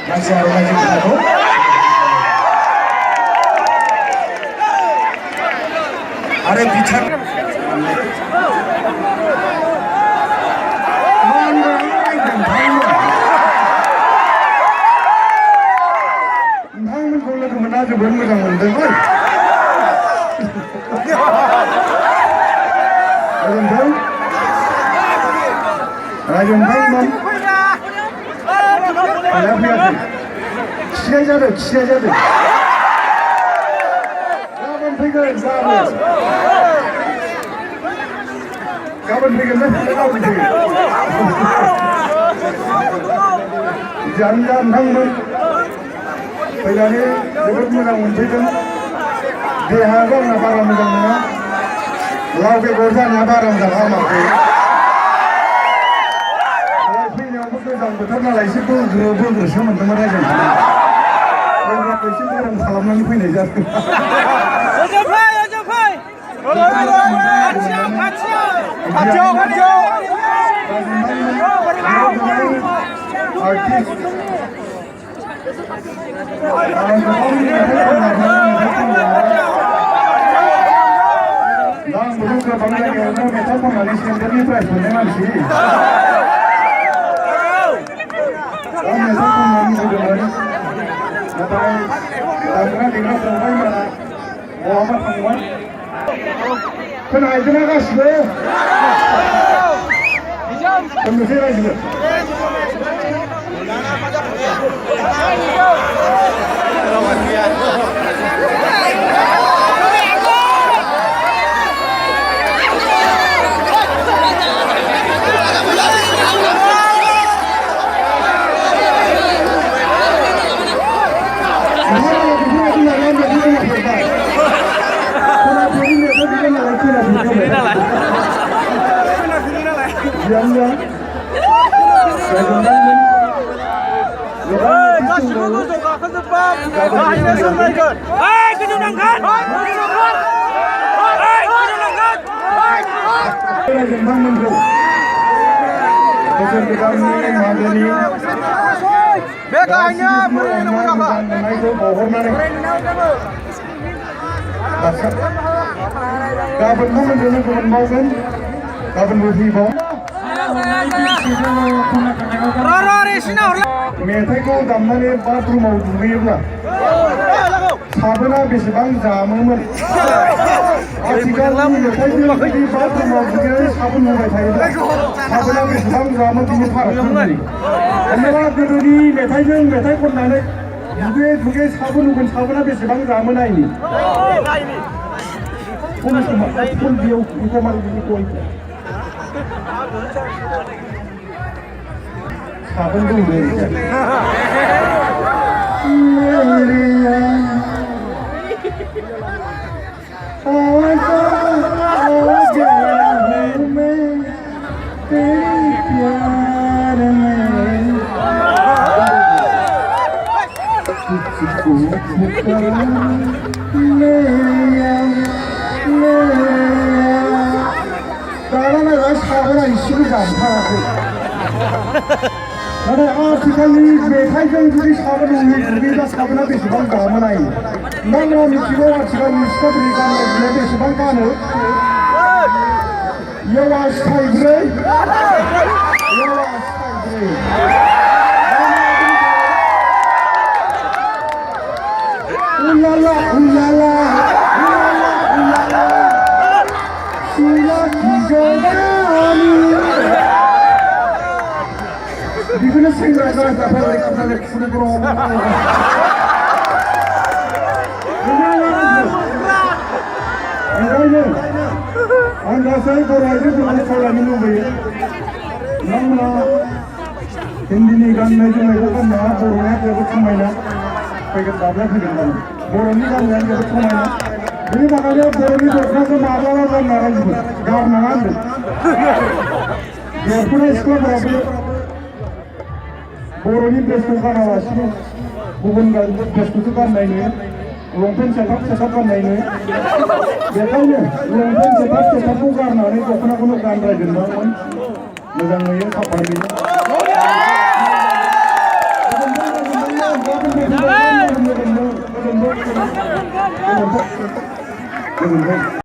masih ada lagi satu. Ada bicara. Belum megang menteri, Rajon Bang, ada biasa. Siapa jadi? Kapan pergi? Jangan Bang. Pelajar jodoh muda muncul, dia harus nampar muda muda, lalu ke korban nampar muda lama. Tapi yang betul yang betul malah isi pun gerobol semua teman aja. Orang pesin orang salam lagi pun aja. Artis. Lang belum ke bangsa yang ada macam mana ni sendiri price mana sih? Lang macam mana ni sebenarnya? Nampaknya tangan dengan sampai mana? Muhammad Anwar. Kenapa itu nak kasih? Kondisi lagi. मेथाइखौ दामनानै बाथरुमाव दुगैयोब्ला साबोना बेसेबां जामोमोन आथिखालनि मेथाइजों जुदि बाथरुमाव दुगैनानै साबोन होबाय थायोब्ला साबोना बेसेबां जामोन बिनि फारागखौ नुयो हमना गोदोनि मेथाइजों मेथाइ खननानै दुगैयै साबोन होगोन साबोना बेसेबां जामोन नायनि खन बेयाव बेखौ मारै बिनि गय साबुन दं दे karena saudara isi gampang नाथाय आथिखालनि मेथाइजों जुदि साबोन दुगैयोब्ला साबोना बेसेबां गामोन नायो नोंथाङा मिथिगौ आथिखालनि सिख्लाफोरनि गाननाय जोमनाया बेसेबां गानो येवा स्टाइल उलाला उलाला उलाला सुला किजोगानि बिखौनो सेंग्रा जाफाबाय खालामनानै फुनो ग्रं ओंखायनो आं गासै बर' आइजोफोरखौ खावलायनो लुबैयो नोंथांमोना हिन्दीनि गाननाय जोमनायखौ गाननाया बर'निया जोबोद समायना फैगोन दाब्ला फैगोन गान बर'नि गाननाया जोबोद समायना बेनि थाखायनो बर'नि दख'नाखौ माब्लाबा गानना रायजोफोर गारनाङा होनदों देरफुनाय सिख्लाफोराबो बर'नि ड्रेसखौ गानालासिनो गुबुन ड्रेसखौसो गाननाय नुयो लंपेन्ट सेथाब गाननाय नुयो बेखायनो लंपेन्ट सेथाबखौ गारनानै दख'नाखौनो गानद्रायजोबनांगोन मोजां नुयो साफा नुयो गोजोनथों